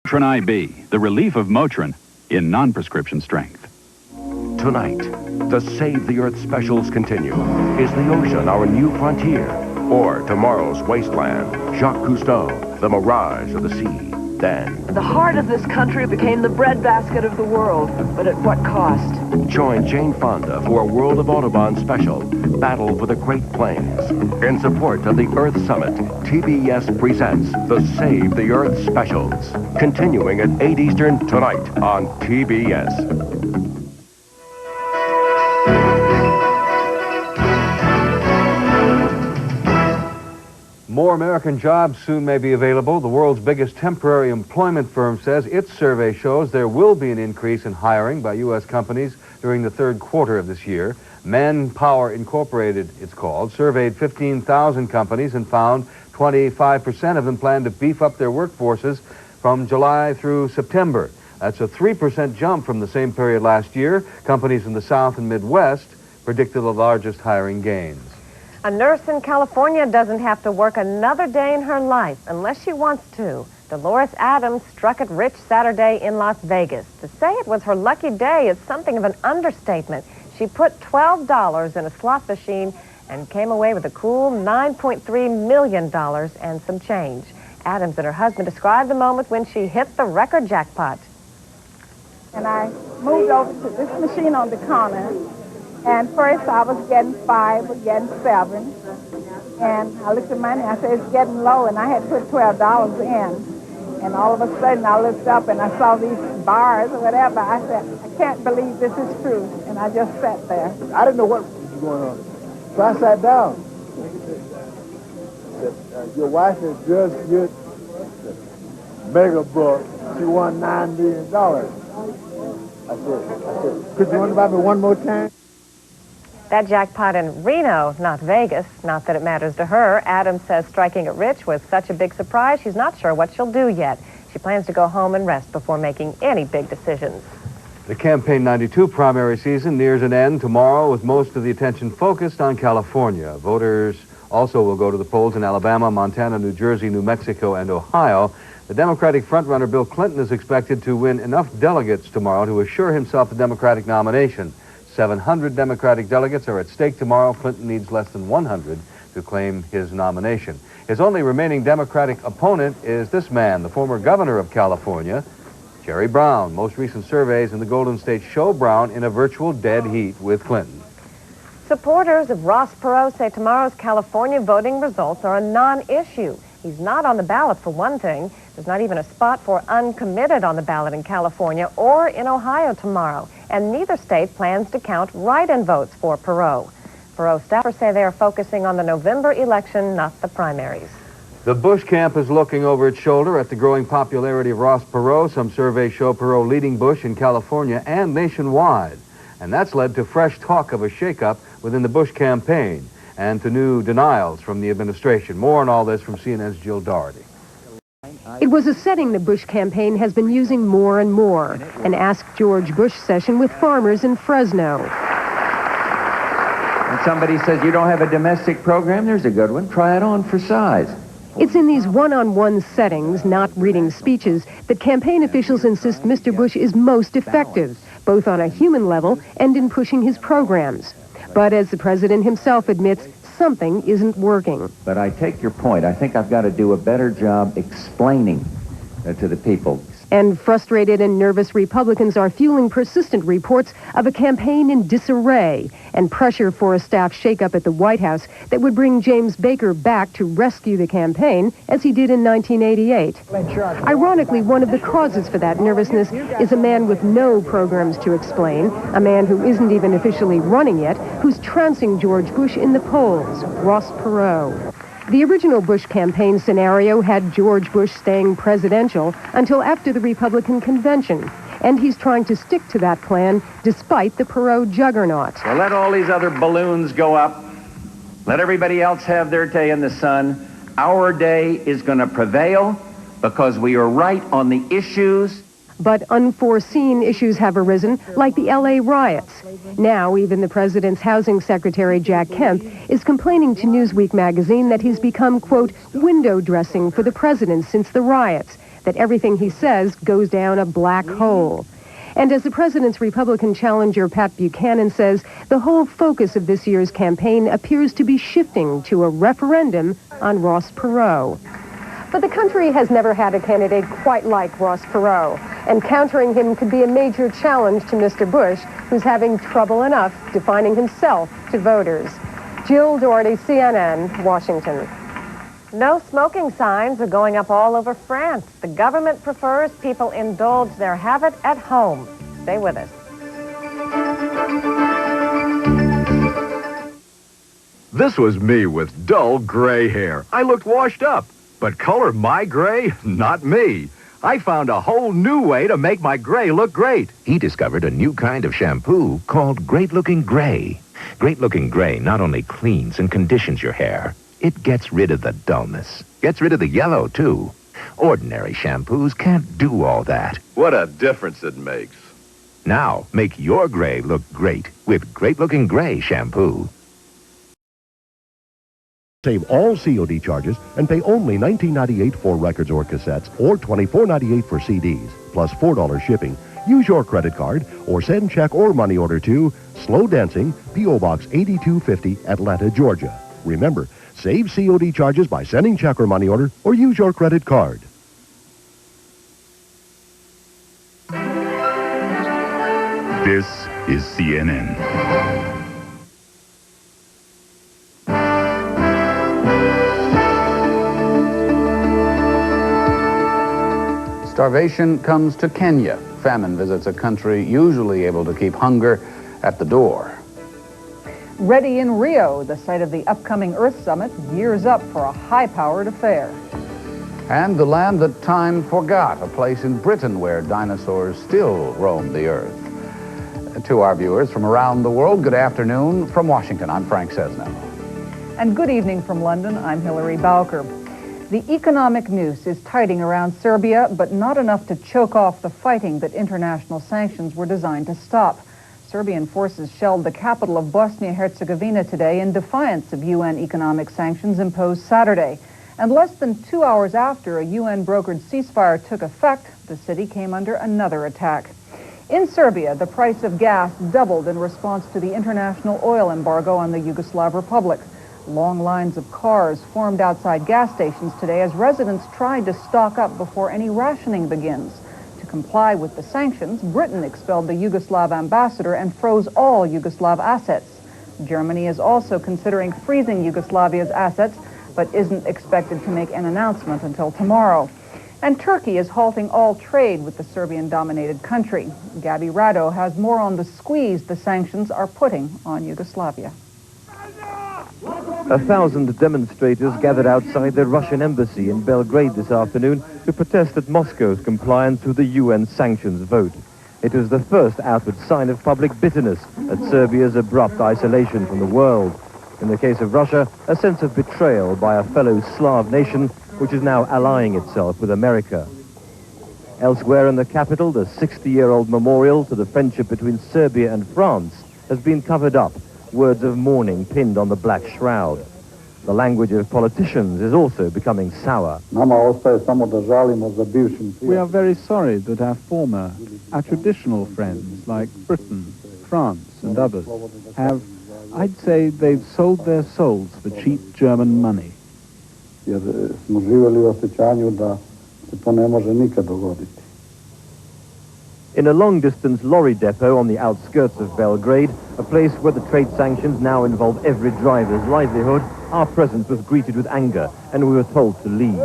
Motrin IB, the relief of Motrin in non-prescription strength. Tonight, the Save the Earth specials continue. Is the ocean our new frontier? Or tomorrow's wasteland? Jacques Cousteau, the mirage of the sea. Then, the heart of this country became the breadbasket of the world, but at what cost? join Jane Fonda for a World of Autobahn special, Battle for the Great Plains. In support of the Earth Summit, TBS presents the Save the Earth specials, continuing at 8 Eastern tonight on TBS. More American jobs soon may be available. The world's biggest temporary employment firm says its survey shows there will be an increase in hiring by U.S. companies during the third quarter of this year. Manpower Incorporated, it's called, surveyed 15,000 companies and found 25% of them plan to beef up their workforces from July through September. That's a 3% jump from the same period last year. Companies in the South and Midwest predicted the largest hiring gains. A nurse in California doesn't have to work another day in her life unless she wants to. Dolores Adams struck it rich Saturday in Las Vegas. To say it was her lucky day is something of an understatement. She put $12 in a slot machine and came away with a cool $9.3 million and some change. Adams and her husband described the moment when she hit the record jackpot. And I moved over to this machine on the counter. And first I was getting 5 or getting 7. And I looked at money, I said, it's getting low, and I had put $12 in. And all of a sudden I looked up and I saw these bars or whatever. I said, I can't believe this is true. And I just sat there. I didn't know what was going on. So I sat down. Your wife is just good mega book. She won $9 million. I said, could you run by me one more time? That jackpot in Reno, not Vegas. Not that it matters to her. Adams says striking it rich was such a big surprise, she's not sure what she'll do yet. She plans to go home and rest before making any big decisions. The Campaign 92 primary season nears an end tomorrow, with most of the attention focused on California. Voters also will go to the polls in Alabama, Montana, New Jersey, New Mexico, and Ohio. The Democratic frontrunner Bill Clinton is expected to win enough delegates tomorrow to assure himself the Democratic nomination. 700 Democratic delegates are at stake tomorrow. Clinton needs less than 100 to claim his nomination. His only remaining Democratic opponent is this man, the former governor of California, Jerry Brown. Most recent surveys in the Golden State show Brown in a virtual dead heat with Clinton. Supporters of Ross Perot say tomorrow's California voting results are a non-issue. He's not on the ballot, for one thing. There's not even a spot for uncommitted on the ballot in California or in Ohio tomorrow. And neither state plans to count write-in votes for Perot. Perot staffers say they are focusing on the November election, not the primaries. The Bush camp is looking over its shoulder at the growing popularity of Ross Perot. Some surveys show Perot leading Bush in California and nationwide. And that's led to fresh talk of a shakeup within the Bush campaign and to new denials from the administration. More on all this from CNN's Jill Doherty. It was a setting the Bush campaign has been using more and more, an Ask George Bush session with farmers in Fresno. When somebody says you don't have a domestic program, there's a good one. Try it on for size. It's in these one-on-one settings, not reading speeches, that campaign officials insist Mr. Bush is most effective, both on a human level and in pushing his programs. But as the president himself admits, something isn't working. But I take your point. I think I've got to do a better job explaining to the people. And frustrated and nervous Republicans are fueling persistent reports of a campaign in disarray and pressure for a staff shakeup at the White House that would bring James Baker back to rescue the campaign as he did in 1988. Ironically, one of the causes for that nervousness is a man with no programs to explain, a man who isn't even officially running yet, who's trouncing George Bush in the polls, Ross Perot. The original Bush campaign scenario had George Bush staying presidential until after the Republican convention, and he's trying to stick to that plan despite the Perot juggernaut. So let all these other balloons go up. Let everybody else have their day in the sun. Our day is going to prevail because we are right on the issues. But unforeseen issues have arisen, like the L.A. riots. Now, even the president's housing secretary, Jack Kemp, is complaining to Newsweek magazine that he's become, quote, window dressing for the president since the riots, that everything he says goes down a black hole. And as the president's Republican challenger, Pat Buchanan, says, the whole focus of this year's campaign appears to be shifting to a referendum on Ross Perot. But the country has never had a candidate quite like Ross Perot, and countering him could be a major challenge to Mr. Bush, who's having trouble enough defining himself to voters. Jill Doherty, CNN, Washington. No smoking signs are going up all over France. The government prefers people indulge their habit at home. Stay with us. This was me with dull gray hair. I looked washed up. But color my gray? Not me. I found a whole new way to make my gray look great. He discovered a new kind of shampoo called Great Looking Gray. Great Looking Gray not only cleans and conditions your hair, it gets rid of the dullness. Gets rid of the yellow, too. Ordinary shampoos can't do all that. What a difference it makes. Now, make your gray look great with Great Looking Gray shampoo. Save all COD charges and pay only $19.98 for records or cassettes or $24.98 for CDs, plus $4 shipping. Use your credit card or send check or money order to Slow Dancing, P.O. Box 8250, Atlanta, Georgia. Remember, save COD charges by sending check or money order or use your credit card. This is CNN. Starvation comes to Kenya. Famine visits a country usually able to keep hunger at the door. Ready in Rio, the site of the upcoming Earth Summit, gears up for a high-powered affair. And the land that time forgot, a place in Britain where dinosaurs still roam the earth. To our viewers from around the world, good afternoon. From Washington, I'm Frank Sesno. And good evening from London, I'm Hilary Bowker. The economic noose is tightening around Serbia, but not enough to choke off the fighting that international sanctions were designed to stop. Serbian forces shelled the capital of Bosnia-Herzegovina today in defiance of UN economic sanctions imposed Saturday. And less than 2 hours after a UN-brokered ceasefire took effect, the city came under another attack. In Serbia, the price of gas doubled in response to the international oil embargo on the Yugoslav Republic. Long lines of cars formed outside gas stations today as residents tried to stock up before any rationing begins. To comply with the sanctions, Britain expelled the Yugoslav ambassador and froze all Yugoslav assets. Germany is also considering freezing Yugoslavia's assets, but isn't expected to make an announcement until tomorrow. And Turkey is halting all trade with the Serbian-dominated country. Gabby Rado has more on the squeeze the sanctions are putting on Yugoslavia. 1,000 demonstrators gathered outside the Russian embassy in Belgrade this afternoon to protest at Moscow's compliance with the UN sanctions vote. It was the first outward sign of public bitterness at Serbia's abrupt isolation from the world. In the case of Russia, a sense of betrayal by a fellow Slav nation which is now allying itself with America. Elsewhere in the capital, the 60-year-old memorial to the friendship between Serbia and France has been covered up, words of mourning pinned on the black shroud. The language of politicians is also becoming sour. We are very sorry that our traditional friends like Britain, France and others have, I'd say they've sold their souls for cheap German money. In a long-distance lorry depot on the outskirts of Belgrade, a place where the trade sanctions now involve every driver's livelihood, our presence was greeted with anger, and we were told to leave.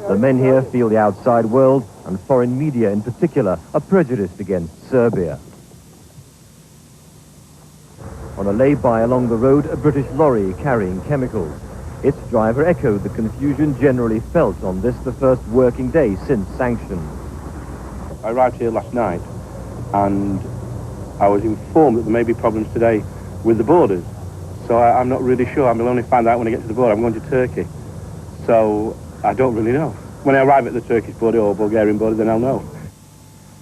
The men here feel the outside world, and foreign media in particular, are prejudiced against Serbia. On a lay-by along the road, a British lorry carrying chemicals. Its driver echoed the confusion generally felt on this, the first working day since sanctions. I arrived here last night and I was informed that there may be problems today with the borders. So I'm not really sure. I'll only find out when I get to the border. I'm going to Turkey. So I don't really know. When I arrive at the Turkish border or Bulgarian border, then I'll know.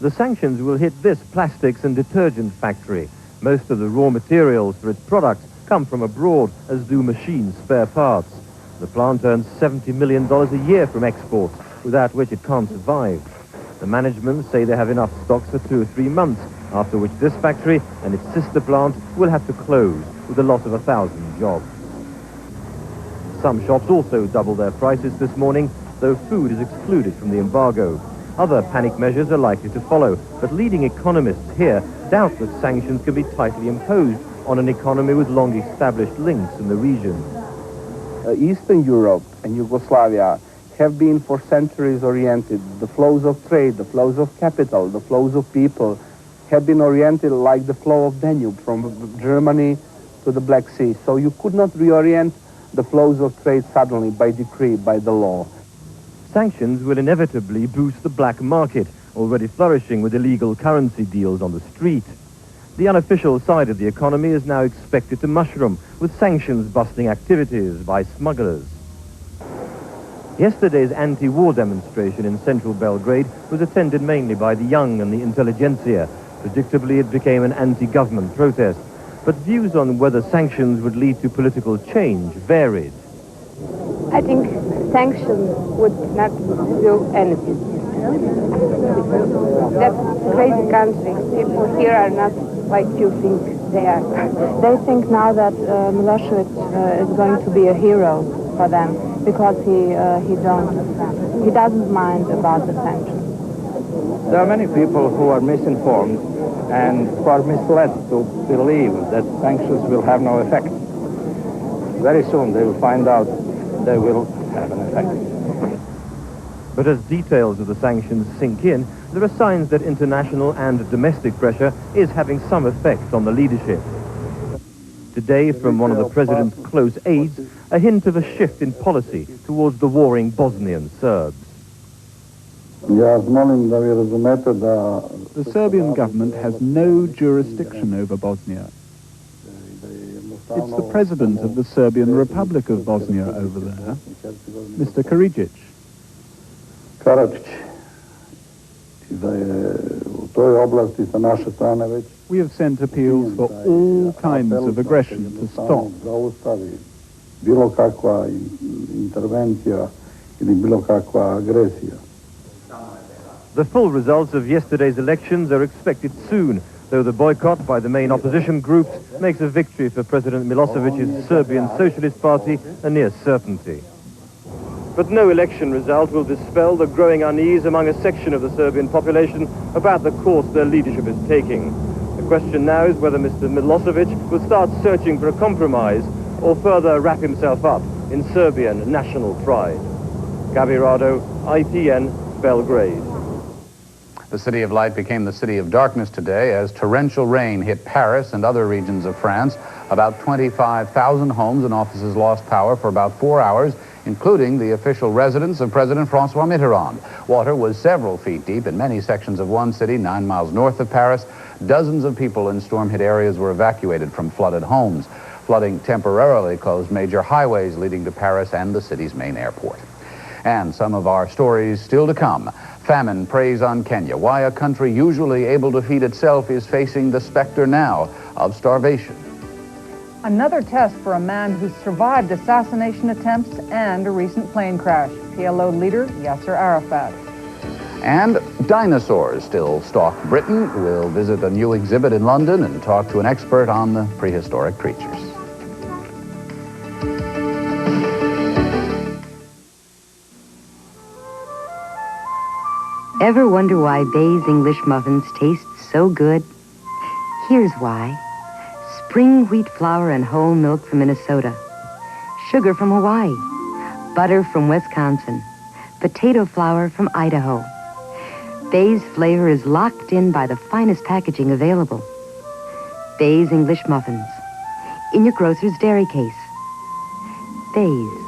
The sanctions will hit this plastics and detergent factory. Most of the raw materials for its products come from abroad, as do machine spare parts. The plant earns $70 million a year from exports, without which it can't survive. The management say they have enough stocks for 2 or 3 months, after which this factory and its sister plant will have to close, with the loss of 1,000 jobs. Some shops also doubled their prices this morning, though food is excluded from the embargo. Other panic measures are likely to follow, but leading economists here doubt that sanctions can be tightly imposed on an economy with long-established links in the region. Eastern Europe and Yugoslavia have been for centuries oriented. The flows of trade, the flows of capital, the flows of people have been oriented like the flow of Danube from Germany to the Black Sea. So you could not reorient the flows of trade suddenly by decree, by the law. Sanctions will inevitably boost the black market, already flourishing with illegal currency deals on the street. The unofficial side of the economy is now expected to mushroom, with sanctions-busting activities by smugglers. Yesterday's anti-war demonstration in central Belgrade was attended mainly by the young and the intelligentsia. Predictably, it became an anti-government protest. But views on whether sanctions would lead to political change varied. I think sanctions would not do anything. That's a crazy country. People here are not like you think they are. They think now that Milosevic is going to be a hero for them because he doesn't mind about the sanctions. There are many people who are misinformed and who are misled to believe that sanctions will have no effect. Very soon they will find out they will have an effect. But as details of the sanctions sink in, there are signs that international and domestic pressure is having some effect on the leadership. Today, from one of the president's close aides, a hint of a shift in policy towards the warring Bosnian Serbs. The Serbian government has no jurisdiction over Bosnia. It's the president of the Serbian Republic of Bosnia over there, Mr. Karadzic. We have sent appeals for all kinds of aggression to stop. The full results of yesterday's elections are expected soon, though the boycott by the main opposition groups makes a victory for President Milosevic's Serbian Socialist Party a near certainty. But no election result will dispel the growing unease among a section of the Serbian population about the course their leadership is taking. The question now is whether Mr. Milosevic will start searching for a compromise or further wrap himself up in Serbian national pride. Gavirado, IPN, Belgrade. The City of Light became the City of Darkness today as torrential rain hit Paris and other regions of France. About 25,000 homes and offices lost power for about 4 hours, including the official residence of President Francois Mitterrand. Water was several feet deep in many sections of one city 9 miles north of Paris. Dozens of people in storm-hit areas were evacuated from flooded homes. Flooding temporarily closed major highways leading to Paris and the city's main airport. And some of our stories still to come. Famine preys on Kenya. Why a country usually able to feed itself is facing the specter now of starvation. Another test for a man who survived assassination attempts and a recent plane crash. PLO leader Yasser Arafat. And dinosaurs still stalk Britain. We'll visit a new exhibit in London and talk to an expert on the prehistoric creatures. Ever wonder why Bay's English muffins taste so good? Here's why. Spring wheat flour and whole milk from Minnesota. Sugar from Hawaii. Butter from Wisconsin. Potato flour from Idaho. Bay's flavor is locked in by the finest packaging available. Bay's English muffins. In your grocer's dairy case. Bay's.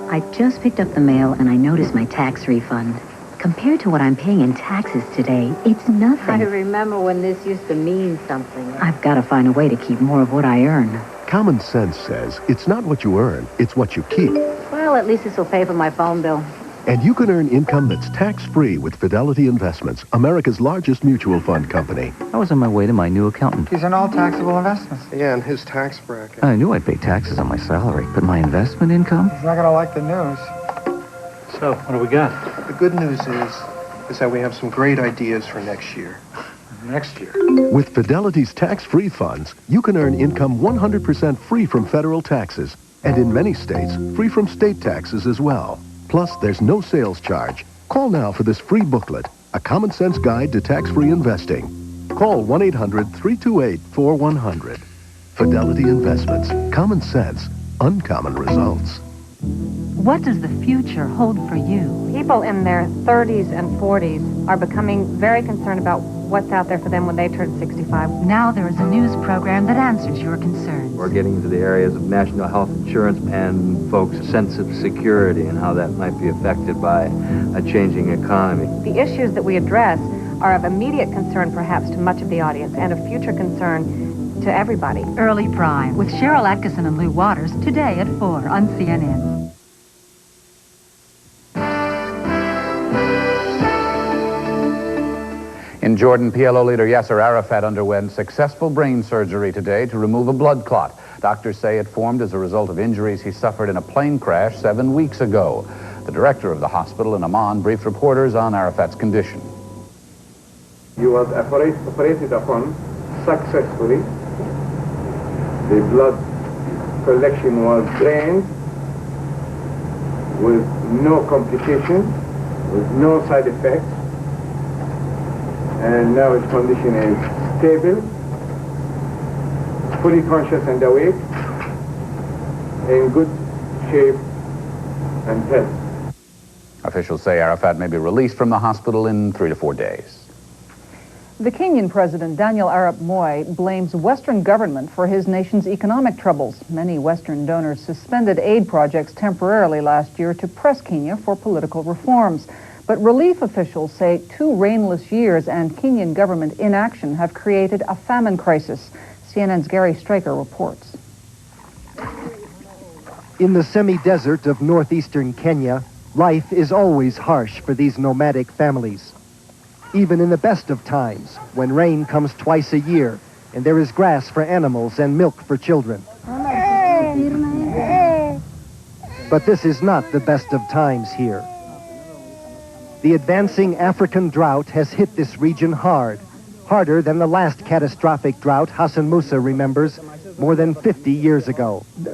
I just picked up the mail and I noticed my tax refund. Compared to what I'm paying in taxes today, it's nothing. I remember when this used to mean something. I've got to find a way to keep more of what I earn. Common sense says it's not what you earn, it's what you keep. Well, at least this will pay for my phone bill. And you can earn income that's tax-free with Fidelity Investments, America's largest mutual fund company. I was on my way to my new accountant. He's in all taxable investments. Yeah, and his tax bracket. I knew I'd pay taxes on my salary, but my investment income? He's not going to like the news. So, what do we got? The good news is that we have some great ideas for next year. Next year? With Fidelity's tax-free funds, you can earn income 100% free from federal taxes, and in many states, free from state taxes as well. Plus, there's no sales charge. Call now for this free booklet, A Common Sense Guide to Tax-Free Investing. Call 1-800-328-4100. Fidelity Investments. Common sense. Uncommon results. What does the future hold for you? People in their 30s and 40s are becoming very concerned about what's out there for them when they turn 65. Now there is a news program that answers your concerns. We're getting into the areas of national health insurance and folks' sense of security and how that might be affected by a changing economy. The issues that we address are of immediate concern perhaps to much of the audience and of future concern to everybody. Early Prime with Sharyl Attkisson and Lou Waters today at 4 on CNN. In Jordan, PLO leader Yasser Arafat underwent successful brain surgery today to remove a blood clot. Doctors say it formed as a result of injuries he suffered in a plane crash 7 weeks ago. The director of the hospital in Amman briefed reporters on Arafat's condition. He was operated upon successfully. The blood collection was drained with no complications, with no side effects. And now his condition is stable, fully conscious and awake, in good shape and health. Officials say Arafat may be released from the hospital in 3 to 4 days. The Kenyan president, Daniel Arap Moi, blames Western government for his nation's economic troubles. Many Western donors suspended aid projects temporarily last year to press Kenya for political reforms. But relief officials say 2 rainless years and Kenyan government inaction have created a famine crisis. CNN's Gary Straker reports. In the semi-desert of northeastern Kenya, life is always harsh for these nomadic families. Even in the best of times, when rain comes twice a year and there is grass for animals and milk for children. But this is not the best of times here. The advancing African drought has hit this region hard, harder than the last catastrophic drought Hassan Musa remembers more than 50 years ago. It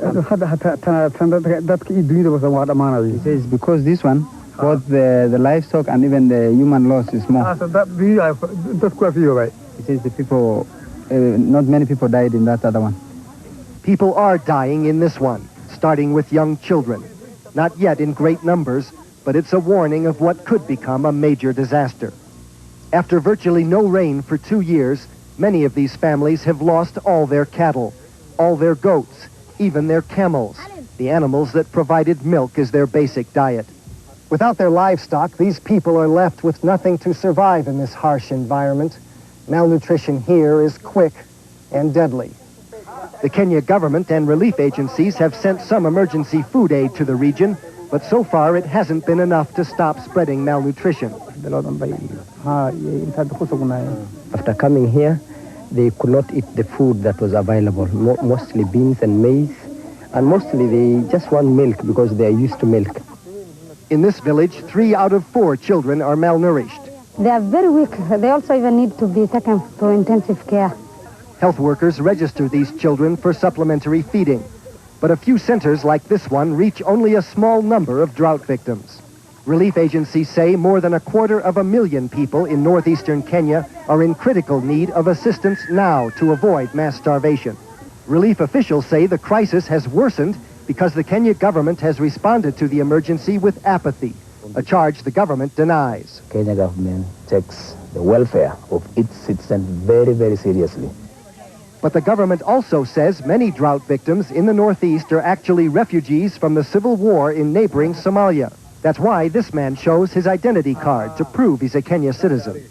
says because this one, both the livestock and even the human loss is more. It says the people, not many people died in that other one. People are dying in this one, starting with young children. Not yet in great numbers, but it's a warning of what could become a major disaster. After virtually no rain for 2 years, many of these families have lost all their cattle, all their goats, even their camels, the animals that provided milk as their basic diet. Without their livestock, these people are left with nothing to survive in this harsh environment. Malnutrition here is quick and deadly. The Kenya government and relief agencies have sent some emergency food aid to the region, but so far it hasn't been enough to stop spreading malnutrition. After coming here, they could not eat the food that was available, mostly beans and maize, and mostly they just want milk because they are used to milk. In this village, 3 out of 4 children are malnourished. They are very weak. They also even need to be taken to intensive care. Health workers register these children for supplementary feeding. But a few centers like this one reach only a small number of drought victims. Relief agencies say more than 250,000 people in northeastern Kenya are in critical need of assistance now to avoid mass starvation. Relief officials say the crisis has worsened because the Kenya government has responded to the emergency with apathy, a charge the government denies. Kenya government takes the welfare of its citizens very, very seriously. But the government also says many drought victims in the Northeast are actually refugees from the civil war in neighboring Somalia. That's why this man shows his identity card to prove he's a Kenya citizen.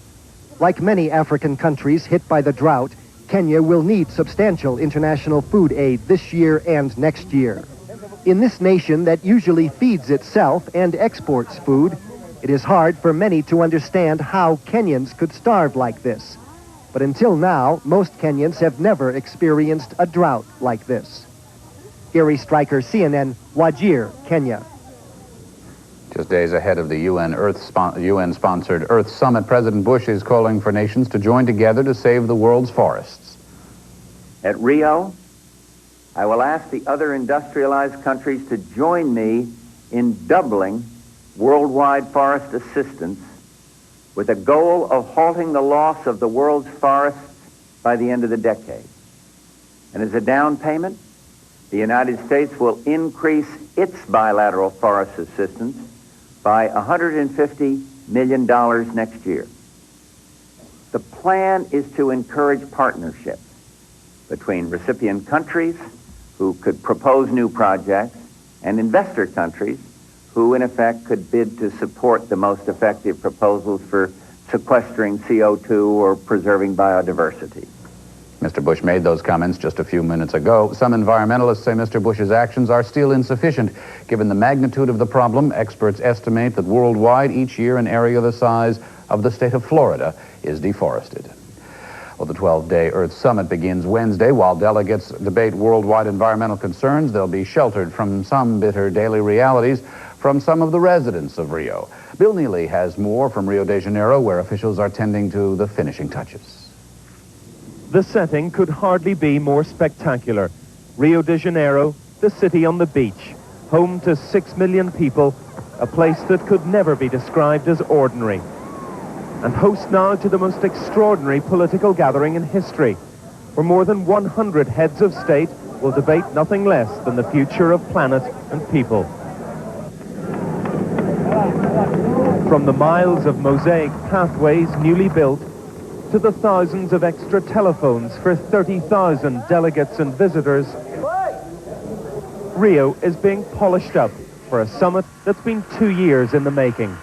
Like many African countries hit by the drought, Kenya will need substantial international food aid this year and next year. In this nation that usually feeds itself and exports food, it is hard for many to understand how Kenyans could starve like this. But until now, most Kenyans have never experienced a drought like this. Gary Stryker, CNN, Wajir, Kenya. Just days ahead of the UN-sponsored Earth Summit, President Bush is calling for nations to join together to save the world's forests. At Rio, I will ask the other industrialized countries to join me in doubling worldwide forest assistance with a goal of halting the loss of the world's forests by the end of the decade. And as a down payment, the United States will increase its bilateral forest assistance by $150 million next year. The plan is to encourage partnerships between recipient countries who could propose new projects and investor countries who, in effect, could bid to support the most effective proposals for sequestering CO2 or preserving biodiversity. Mr. Bush made those comments just a few minutes ago. Some environmentalists say Mr. Bush's actions are still insufficient. Given the magnitude of the problem, experts estimate that worldwide each year an area the size of the state of Florida is deforested. Well, the 12-day Earth Summit begins Wednesday. While delegates debate worldwide environmental concerns, they'll be sheltered from some bitter daily realities from some of the residents of Rio. Bill Neely has more from Rio de Janeiro, where officials are tending to the finishing touches. The setting could hardly be more spectacular. Rio de Janeiro, the city on the beach, home to 6 million people, a place that could never be described as ordinary. And host now to the most extraordinary political gathering in history, where more than 100 heads of state will debate nothing less than the future of planet and people. From the miles of mosaic pathways newly built, to the thousands of extra telephones for 30,000 delegates and visitors, Rio is being polished up for a summit that's been 2 years in the making.